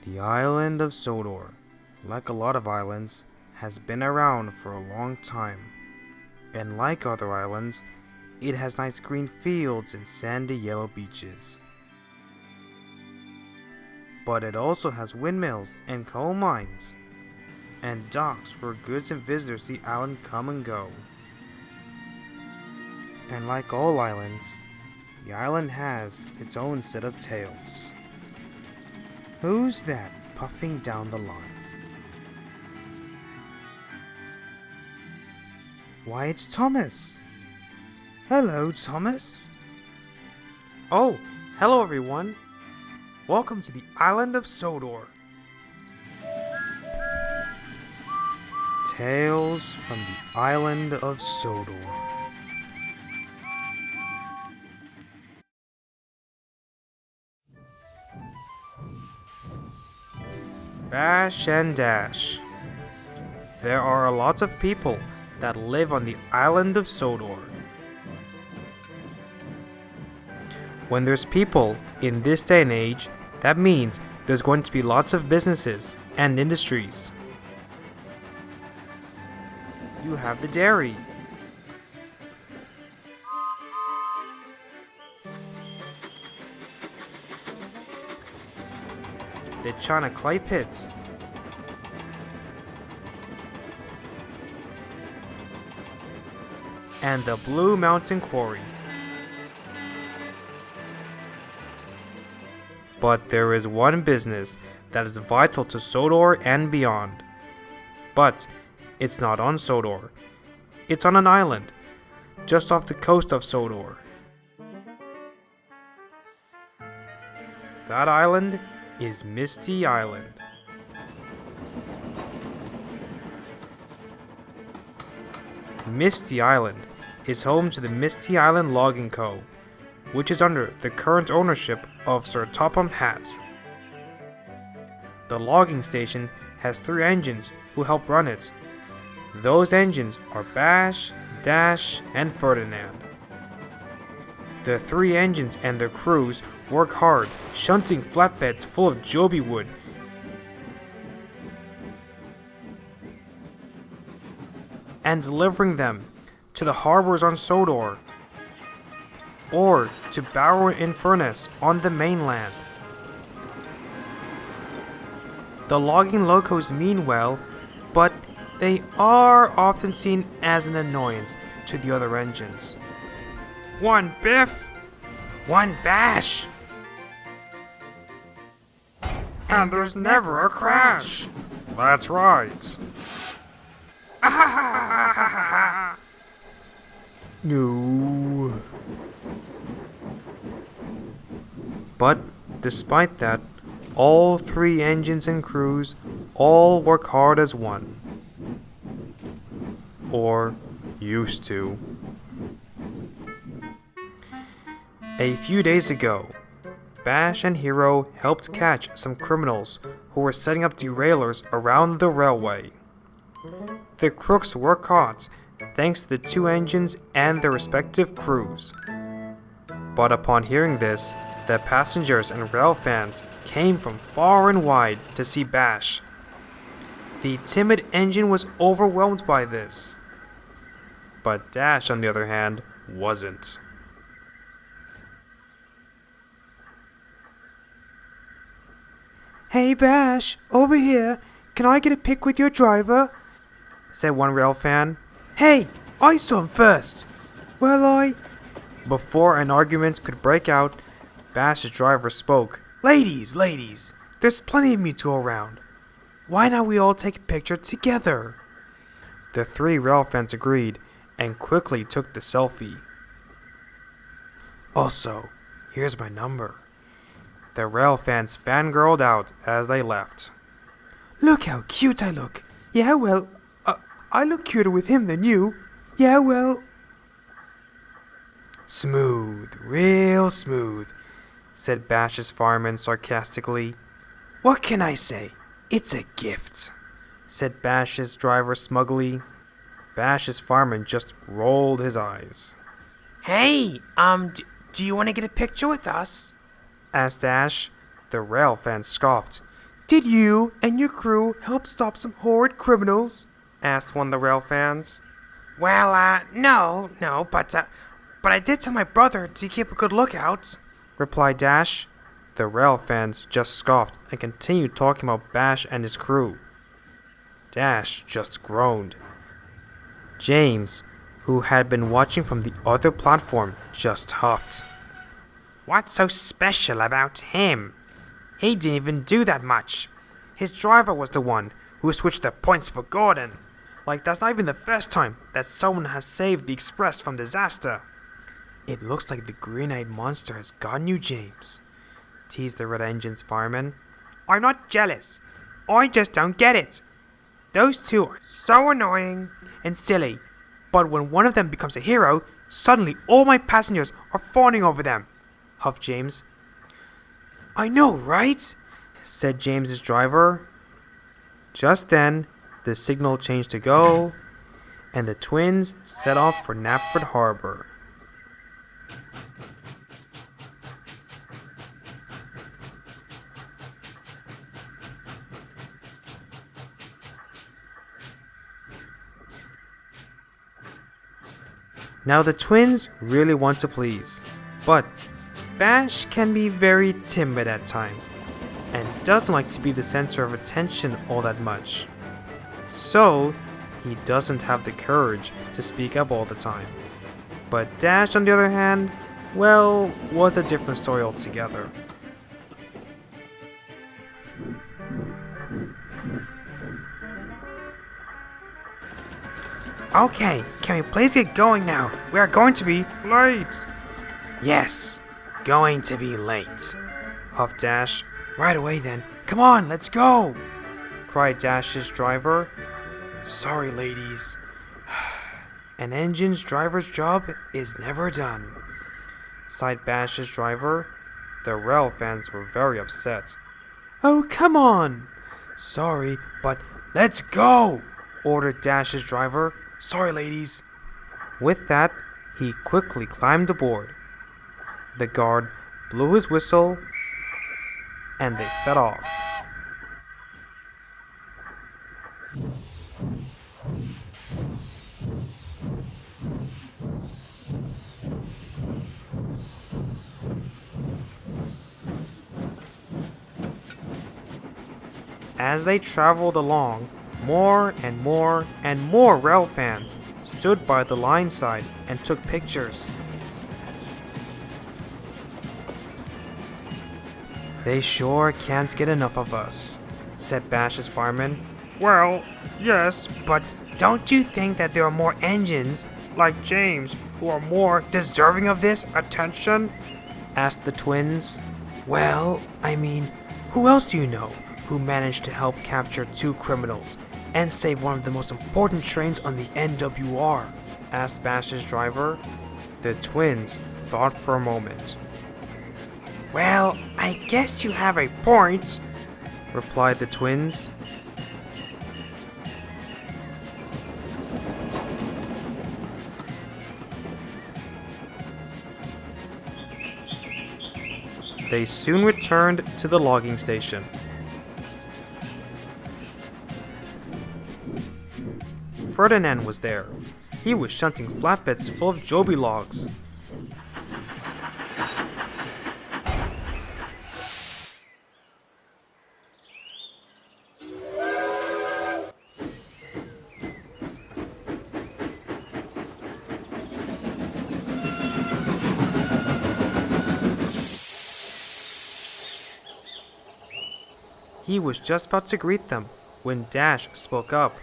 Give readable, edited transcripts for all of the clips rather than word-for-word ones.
The island of Sodor, like a lot of islands, has been around for a long time. And like other islands, it has nice green fields and sandy yellow beaches. But it also has windmills and coal mines, and docks where goods and visitors see the island come and go. And like all islands, the island has its own set of tales. Who's that puffing down the line? Why, it's Thomas! Hello, Thomas! Oh, hello everyone! Welcome to the island of Sodor. Tales from the island of Sodor. Bash and Dash. There are a lot of people that live on the island of Sodor. When there's people in this day and age, that means there's going to be lots of businesses and industries. You have the dairy, the China clay pits, and the Blue Mountain Quarry. But there is one business that is vital to Sodor and beyond. But it's not on Sodor. It's on an island, just off the coast of Sodor. That island is Misty Island. Misty Island is home to the Misty Island Logging Co., which is under the current ownership of Sir Topham Hatt. The logging station has 3 engines who help run it. Those engines are Bash, Dash, and Ferdinand. The 3 engines and their crews work hard, shunting flatbeds full of joby wood and delivering them to the harbors on Sodor, or to Bower in Furnace on the mainland. The logging locos mean well, but they are often seen as an annoyance to the other engines. One biff, one bash, and there's never a crash. That's right. No. But despite that, all 3 engines and crews all work hard as one. Or used to. A few days ago, Bash and Hero helped catch some criminals who were setting up derailers around the railway. The crooks were caught thanks to the 2 engines and their respective crews. But upon hearing this, the passengers and rail fans came from far and wide to see Bash. The timid engine was overwhelmed by this. But Dash, on the other hand, wasn't. "Hey Bash, over here. Can I get a pic with your driver?" said one rail fan. "Hey, I saw him first." "Well, Before an argument could break out, Bash's driver spoke. Ladies, there's plenty of me to go around. Why not we all take a picture together?" The 3 rail fans agreed and quickly took the selfie. "Also, here's my number." The rail fans fangirled out as they left. "Look how cute I look. Yeah, well, I look cuter with him than you. Yeah, well." "Smooth, real smooth," said Bash's fireman sarcastically. "What can I say? It's a gift," said Bash's driver smugly. Bash's fireman just rolled his eyes. "Hey, do you want to get a picture with us?" asked Ash. The rail fan scoffed. Did you and your crew help stop some horrid criminals? Asked one of the rail fans. Well, no, but I did tell my brother to keep a good lookout, replied Dash. The rail fans just scoffed and continued talking about Bash and his crew. Dash just groaned. James, who had been watching from the other platform, just huffed. What's so special about him? He didn't even do that much. His driver was the one who switched the points for Gordon. Like that's not even the first time that someone has saved the Express from disaster. It looks like the green-eyed monster has gotten you, James, teased the Red Engine's fireman. I'm not jealous. I just don't get it. Those two are so annoying and silly, but when one of them becomes a hero, suddenly all my passengers are fawning over them, huffed James. I know, right? Said James's driver. Just then, the signal changed to go, and the twins set off for Knapford Harbor. Now the twins really want to please, but Bash can be very timid at times, and doesn't like to be the center of attention all that much. So, he doesn't have the courage to speak up all the time. But Dash, on the other hand, well, was a different story altogether. Okay, can we please get going now? We are going to be late. Yes, going to be late, huffed Dash. Right away then. Come on, let's go, cried Dash's driver. Sorry, ladies. An engine's driver's job is never done, sighed Bash's driver. The rail fans were very upset. Oh, come on. Sorry, but let's go, ordered Dash's driver. Sorry, ladies. With that, he quickly climbed aboard. The guard blew his whistle, and they set off. As they traveled along, more and more and more rail fans stood by the line side and took pictures. They sure can't get enough of us, said Bash's fireman. Well, yes, but don't you think that there are more engines, like James, who are more deserving of this attention? Asked the twins. Well, I mean, who else do you know who managed to help capture 2 criminals and save one of the most important trains on the NWR? Asked Bash's driver. The twins thought for a moment. Well, I guess you have a point, replied the twins. They soon returned to the logging station. Ferdinand was there. He was shunting flatbeds full of Joby logs. He was just about to greet them when Dash spoke up.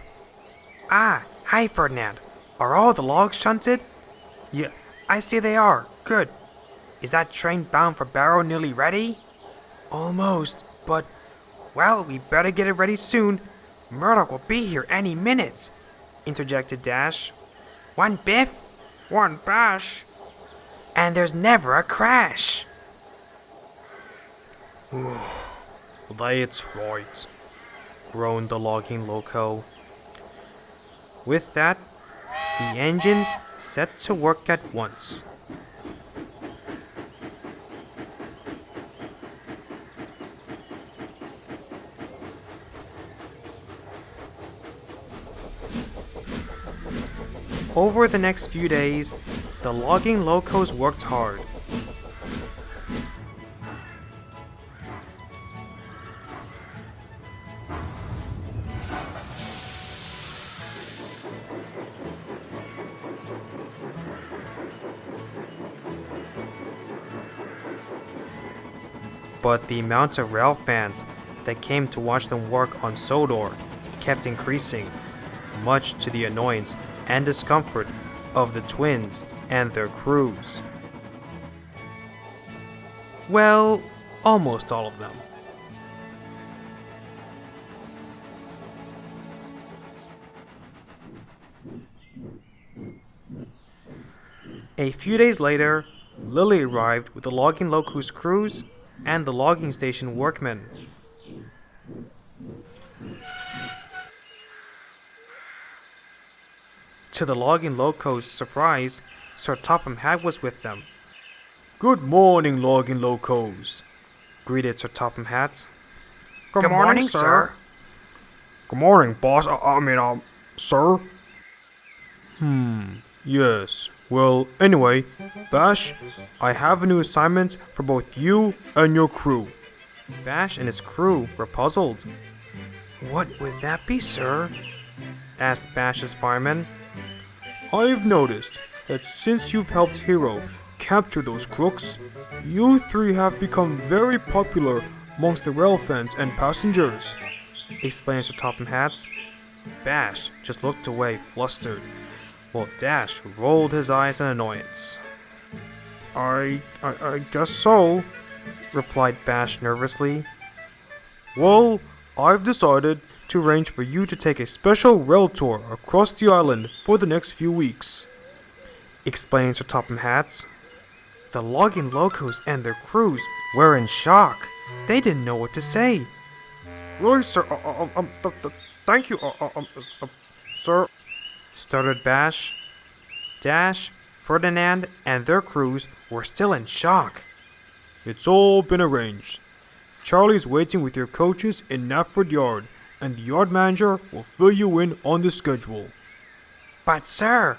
Ah, hi Ferdinand. Are all the logs shunted? Yeah, I see they are. Good. Is that train bound for Barrow nearly ready? Almost, but... Well, we better get it ready soon. Murdoch will be here any minute, interjected Dash. One biff, one bash, and there's never a crash. That's right, groaned the logging loco. With that, the engines set to work at once. Over the next few days, the logging locos worked hard. But the amount of rail fans that came to watch them work on Sodor kept increasing, much to the annoyance and discomfort of the twins and their crews. Well, almost all of them. A few days later, Lilly arrived with the logging locos crews and the logging station workmen. To the logging locos' surprise, Sir Topham Hatt was with them. "Good morning, logging locos," greeted Sir Topham Hatt. Good morning, sir. Good morning, boss. Sir? Yes. Well, anyway, Bash, I have a new assignment for both you and your crew. Bash and his crew were puzzled. "What would that be, sir?" asked Bash's fireman. "I've noticed that since you've helped Hero capture those crooks, you three have become very popular amongst the rail fans and passengers," explained Sir Topham Hatt. Bash just looked away flustered, while Dash rolled his eyes in annoyance. I guess so," replied Bash nervously. "Well, I've decided to arrange for you to take a special rail tour across the island for the next few weeks," explained Sir Topham Hatt. The logging locos and their crews were in shock. They didn't know what to say. "Really, sir? Thank you, sir," stuttered Bash. Dash, Ferdinand, and their crews were still in shock. "It's all been arranged. Charlie's waiting with your coaches in Nafford Yard, and the yard manager will fill you in on the schedule." But sir,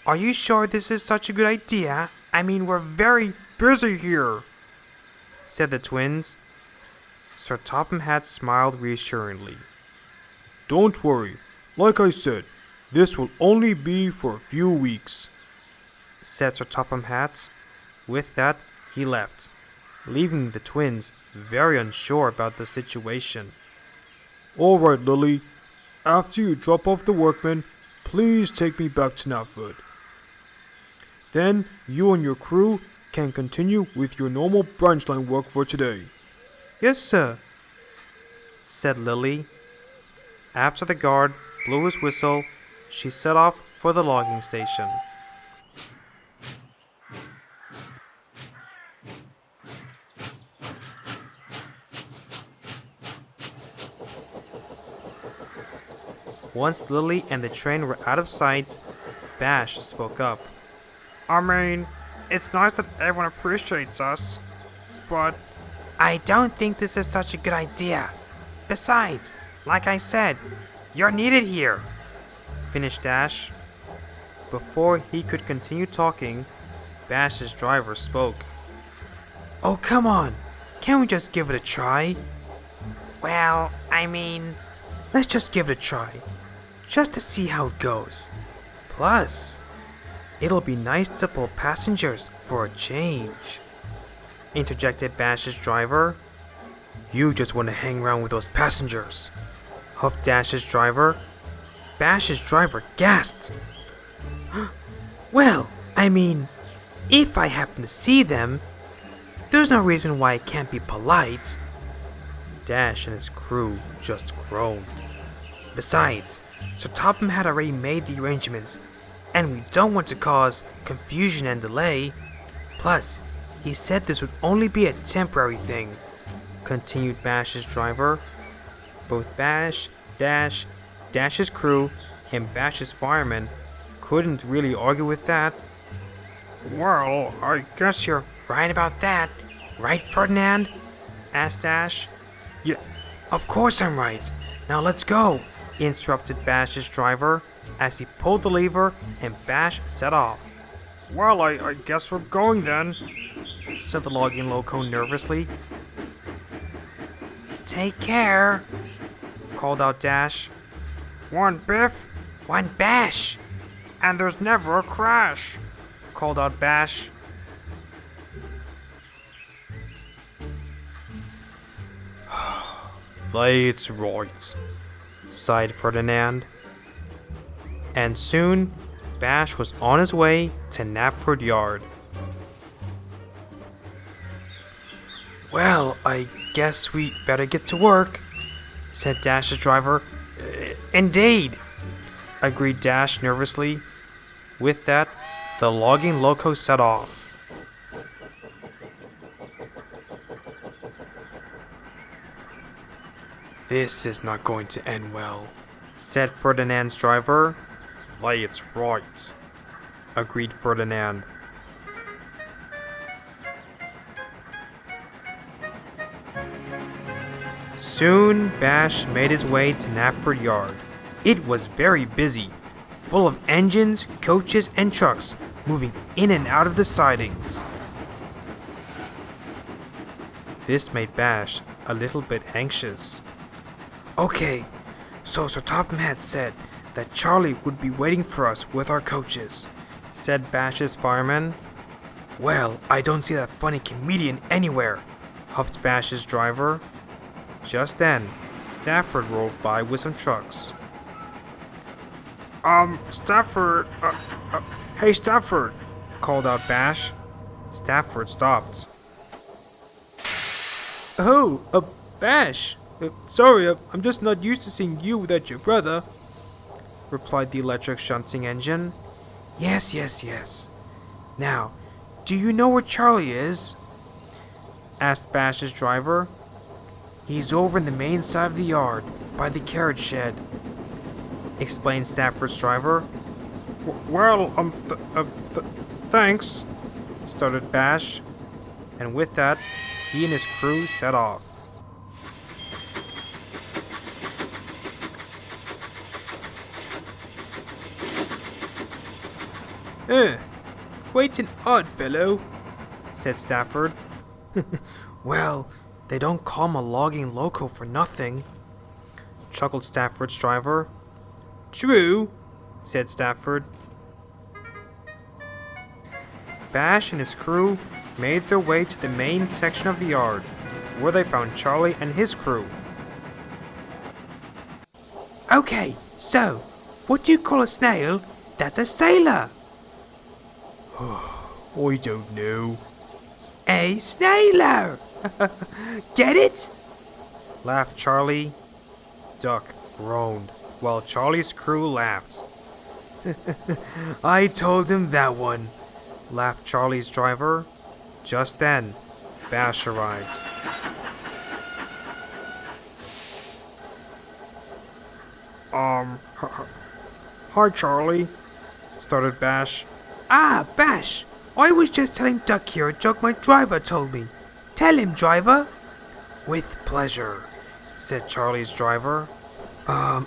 are you sure this is such a good idea? I mean, we're very busy here, said the twins. Sir Topham Hatt smiled reassuringly. "Don't worry. Like I said, this will only be for a few weeks," said Sir Topham Hatt. With that, he left, leaving the twins very unsure about the situation. "All right, Lilly. After you drop off the workmen, please take me back to Nafford. Then you and your crew can continue with your normal branch line work for today." "Yes, sir," said Lilly. After the guard blew his whistle, she set off for the logging station. Once Lilly and the train were out of sight, Bash spoke up. I mean, it's nice that everyone appreciates us, but I don't think this is such a good idea. Besides, like I said, you're needed here, finished Dash. Before he could continue talking, Bash's driver spoke. "Oh, come on. Can't we just give it a try?" "Well, I mean, let's just give it a try, just to see how it goes. Plus, it'll be nice to pull passengers for a change," interjected Bash's driver. "You just want to hang around with those passengers," huffed Dash's driver. Bash's driver gasped. "Well, I mean, if I happen to see them, there's no reason why I can't be polite." Dash and his crew just groaned. Besides, Sir Topham had already made the arrangements, and we don't want to cause confusion and delay. Plus, he said this would only be a temporary thing, continued Bash's driver. Both Bash, Dash, Dash's crew, and Bash's firemen couldn't really argue with that. "Well, I guess you're right about that, right, Ferdinand?" asked Dash. "Yeah, of course I'm right. Now let's go," interrupted Bash's driver. as he pulled the lever and Bash set off. "Well, I guess we're going then," said the logging loco nervously. Take care, called out Dash. "One biff, one bash." "And there's never a crash," called out Bash. "That's right," sighed Ferdinand. And soon, Bash was on his way to Knapford Yard. "Well, I guess we better get to work," said Dash's driver. "Indeed," agreed Dash nervously. With that, the logging loco set off. "This is not going to end well," said Ferdinand's driver. "That's right," agreed Ferdinand. Soon, Bash made his way to Knapford Yard. It was very busy, full of engines, coaches, and trucks moving in and out of the sidings. This made Bash a little bit anxious. "Okay, so Top Matt said that Charlie would be waiting for us with our coaches," said Bash's fireman. "Well, I don't see that funny comedian anywhere," huffed Bash's driver. Just then, Stafford rolled by with some trucks. Stafford, hey Stafford," called out Bash. Stafford stopped. "Oh, Bash. Sorry, I'm just not used to seeing you without your brother," replied the electric shunting engine. Yes. Now, do you know where Charlie is?" asked Bash's driver. "He's over in the main side of the yard, by the carriage shed," explained Stafford's driver. "Well, thanks," stuttered Bash, and with that, he and his crew set off. Quite an odd fellow," said Stafford. "Well, they don't call him a logging loco for nothing," chuckled Stafford's driver. "True," said Stafford. Bash and his crew made their way to the main section of the yard, where they found Charlie and his crew. Okay, so, what do you call a snail that's a sailor? I don't know. A snailer! Get it? Laughed Charlie. Duck groaned, while Charlie's crew laughed. I told him that one, laughed Charlie's driver. Just then, Bash arrived. Hi Charlie, started Bash. Ah, Bash! I was just telling Duck here a joke my driver told me. Tell him, driver. With pleasure, said Charlie's driver.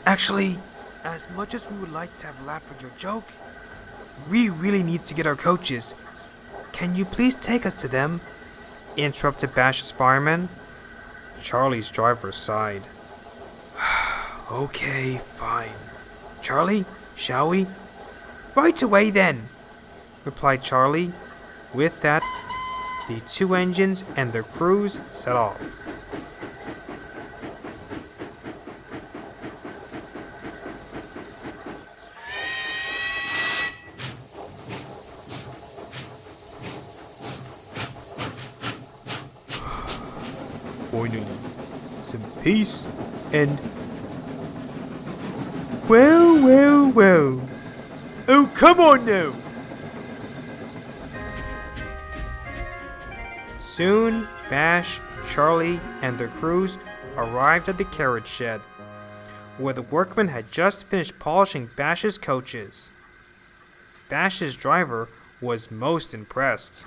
Actually, as much as we would like to have a laugh at your joke, we really need to get our coaches. Can you please take us to them? Interrupted Bash's fireman. Charlie's driver sighed. Okay, fine. Charlie, shall we? Right away then, replied Charlie. With that, the two engines and their crews set off. Finally, some peace and... Well. Oh, come on now! Soon, Bash, Charlie, and their crews arrived at the carriage shed, where the workmen had just finished polishing Bash's coaches. Bash's driver was most impressed.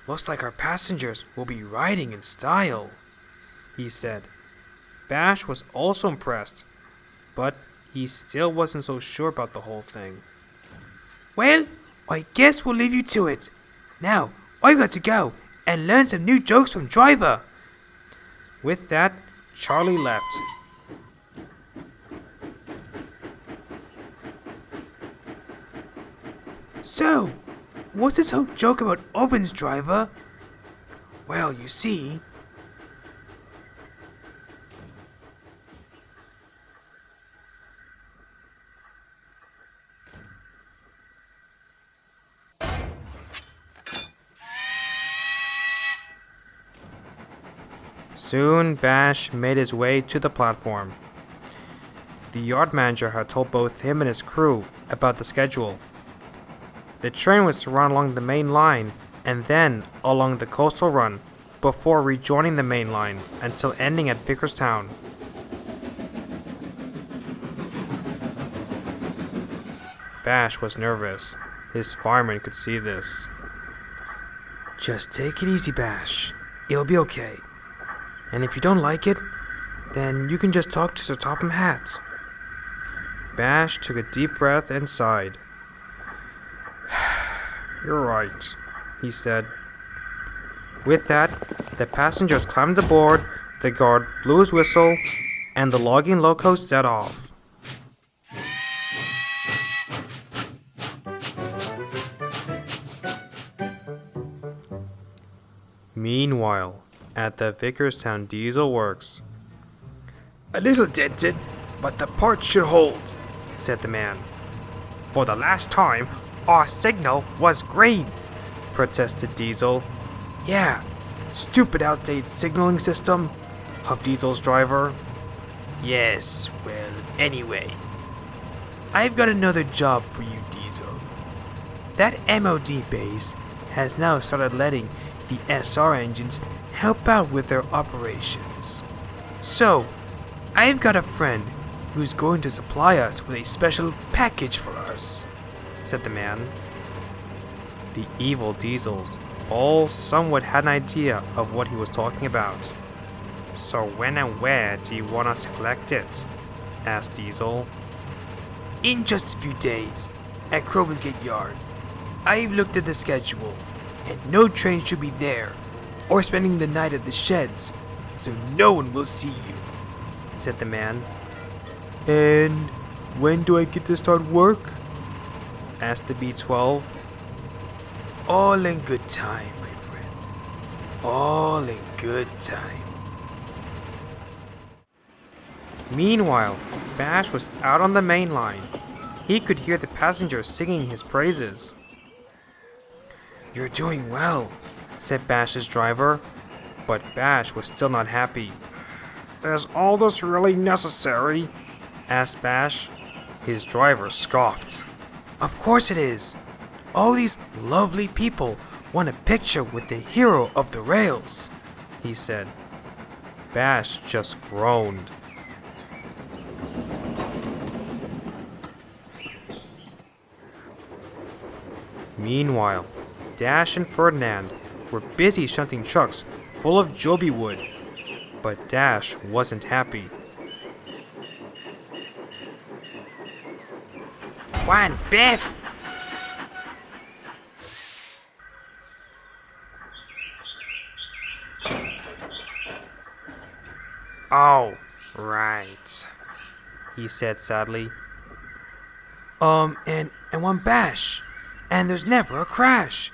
Looks like our passengers will be riding in style, he said. Bash was also impressed, but he still wasn't so sure about the whole thing. Well, I guess we'll leave you to it. Now, I've got to go and learn some new jokes from Driver. With that, Charlie left. So, what's this whole joke about ovens, Driver? Well, you see... Soon, Bash made his way to the platform. The yard manager had told both him and his crew about the schedule. The train was to run along the main line and then along the coastal run before rejoining the main line until ending at Vickerstown. Bash was nervous. His fireman could see this. Just take it easy, Bash. It'll be okay. And if you don't like it, then you can just talk to Sir Topham Hatt. Bash took a deep breath and sighed. You're right, he said. With that, the passengers climbed aboard, the guard blew his whistle, and the logging loco set off. Meanwhile, at the Vickerstown Diesel Works. A little dented, but the parts should hold, said the man. For the last time, our signal was green, protested Diesel. Yeah, stupid outdated signaling system, huffed Diesel's driver. Yes, well, anyway, I've got another job for you, Diesel. That MOD base has now started letting the SR engines help out with their operations. So, I've got a friend who's going to supply us with a special package for us, said the man. The evil Diesels all somewhat had an idea of what he was talking about. So when and where do you want us to collect it? Asked Diesel. In just a few days, at Crobensgate Yard. I've looked at the schedule, and no train should be there, or spending the night at the sheds, so no one will see you, said the man. And when do I get to start work? Asked the B-12. All in good time, my friend. All in good time. Meanwhile, Bash was out on the main line. He could hear the passengers singing his praises. You're doing well, said Bash's driver, but Bash was still not happy. Is all this really necessary? Asked Bash. His driver scoffed. Of course it is. All these lovely people want a picture with the hero of the rails, he said. Bash just groaned. Meanwhile, Dash and Ferdinand were busy shunting trucks full of Joby wood, but Dash wasn't happy. One biff! Oh, right, he said sadly. And one bash, and there's never a crash,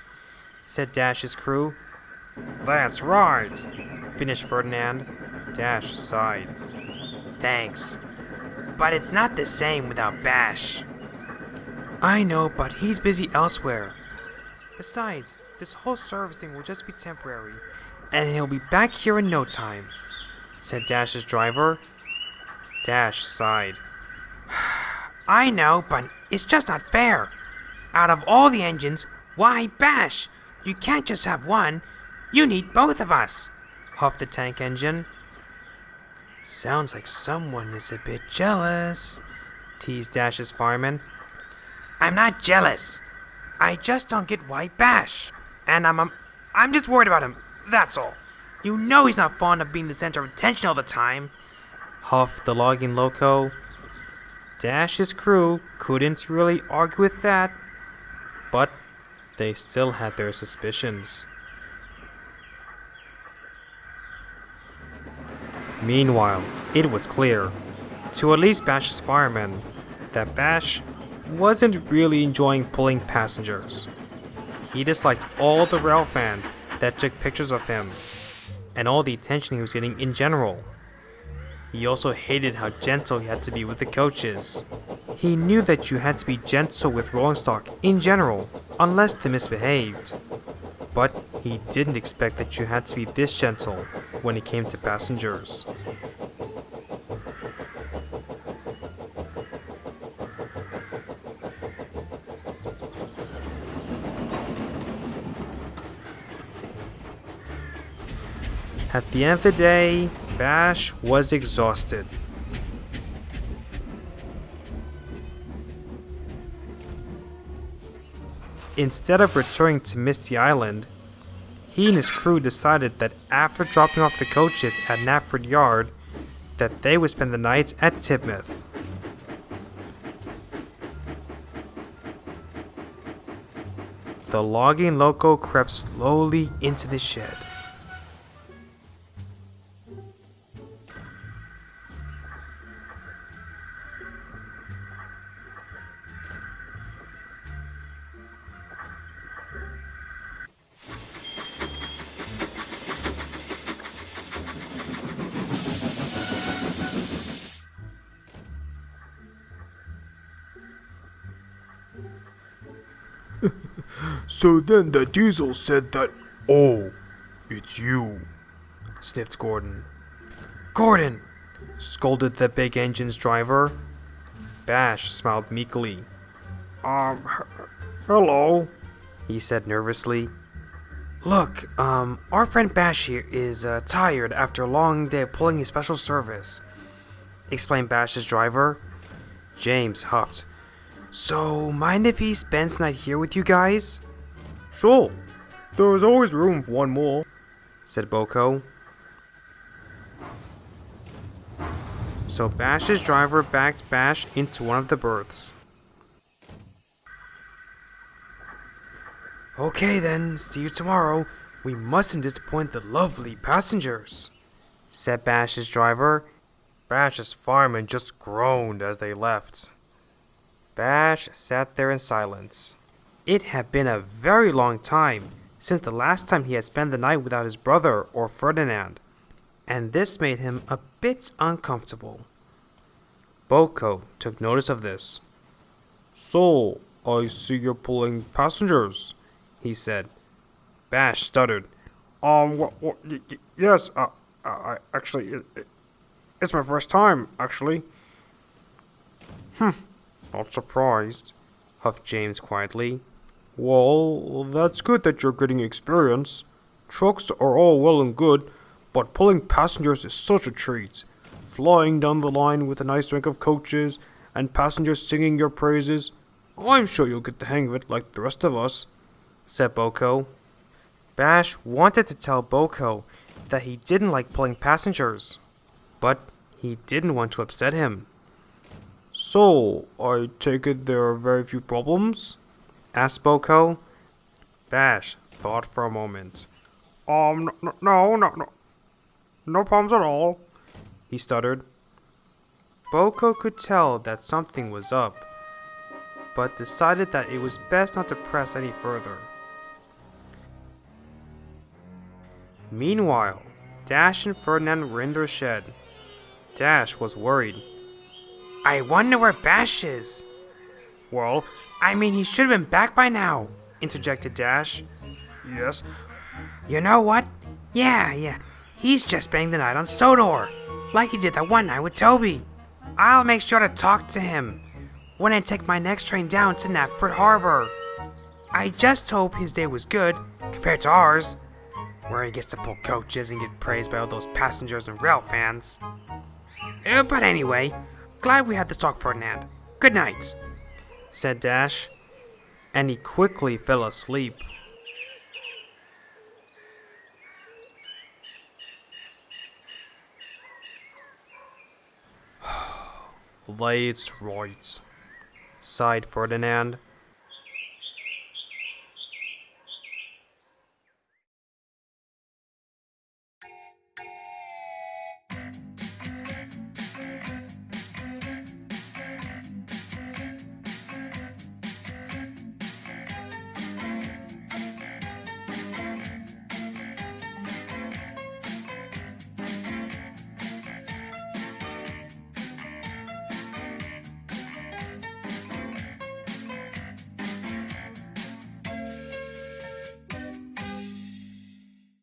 said Dash's crew. That's right, finished Ferdinand. Dash sighed. Thanks, but it's not the same without Bash. I know, but he's busy elsewhere. Besides, this whole service thing will just be temporary, and he'll be back here in no time, said Dash's driver. Dash sighed. I know, but it's just not fair. Out of all the engines, why Bash? You can't just have one. You need both of us, huffed the tank engine. Sounds like someone is a bit jealous, teased Dash's fireman. I'm not jealous. I just don't get why Bash. And I'm just worried about him, that's all. You know he's not fond of being the center of attention all the time, huffed the logging loco. Dash's crew couldn't really argue with that, but they still had their suspicions. Meanwhile, it was clear, to at least Bash's firemen, that Bash wasn't really enjoying pulling passengers. He disliked all the rail fans that took pictures of him, and all the attention he was getting in general. He also hated how gentle he had to be with the coaches. He knew that you had to be gentle with rolling stock in general, unless they misbehaved. But he didn't expect that you had to be this gentle when it came to passengers. At the end of the day, Bash was exhausted. Instead of returning to Misty Island, he and his crew decided that after dropping off the coaches at Knapford Yard, that they would spend the night at Tibmouth. The logging loco crept slowly into the shed. So then the diesel said that, "Oh, it's you," Sniffed Gordon. "Gordon!" scolded the big engine's driver. Bash smiled meekly. Hello. He said nervously. "Look, our friend Bash here is tired after a long day of pulling his special service," explained Bash's driver. James huffed. "So, mind if he spends the night here with you guys?" Sure. There's always room for one more," said Boko. So Bash's driver backed Bash into one of the berths. "Okay then, see you tomorrow. We mustn't disappoint the lovely passengers," said Bash's driver. Bash's firemen just groaned as they left. Bash sat there in silence. It had been a very long time since the last time he had spent the night without his brother or Ferdinand, and this made him a bit uncomfortable. Boko took notice of this. "So, I see you're pulling passengers," he said. Bash stuttered. Yes, I actually, it's my first time, actually." Not surprised, huffed James quietly. "Well, that's good that you're getting experience. Trucks are all well and good, but pulling passengers is such a treat. Flying down the line with a nice rank of coaches, and passengers singing your praises. I'm sure you'll get the hang of it like the rest of us," said Boko. Bash wanted to tell Boko that he didn't like pulling passengers, but he didn't want to upset him. "So, I take it there are very few problems?" asked Boko. Bash thought for a moment. No problems at all," he stuttered. Boko could tell that something was up, but decided that it was best not to press any further. Meanwhile, Dash and Ferdinand were in their shed. Dash was worried. I wonder where Bash is. "Well, I mean, he should have been back by now," interjected Dash. "Yes." You know what? Yeah. He's just spending the night on Sodor, like he did that one night with Toby. I'll make sure to talk to him when I take my next train down to Knapford Harbor. I just hope his day was good compared to ours, where he gets to pull coaches and get praised by all those passengers and rail fans. But anyway, glad we had this talk, Ferdinand. Good night," said Dash, and he quickly fell asleep. "That's right," sighed Ferdinand.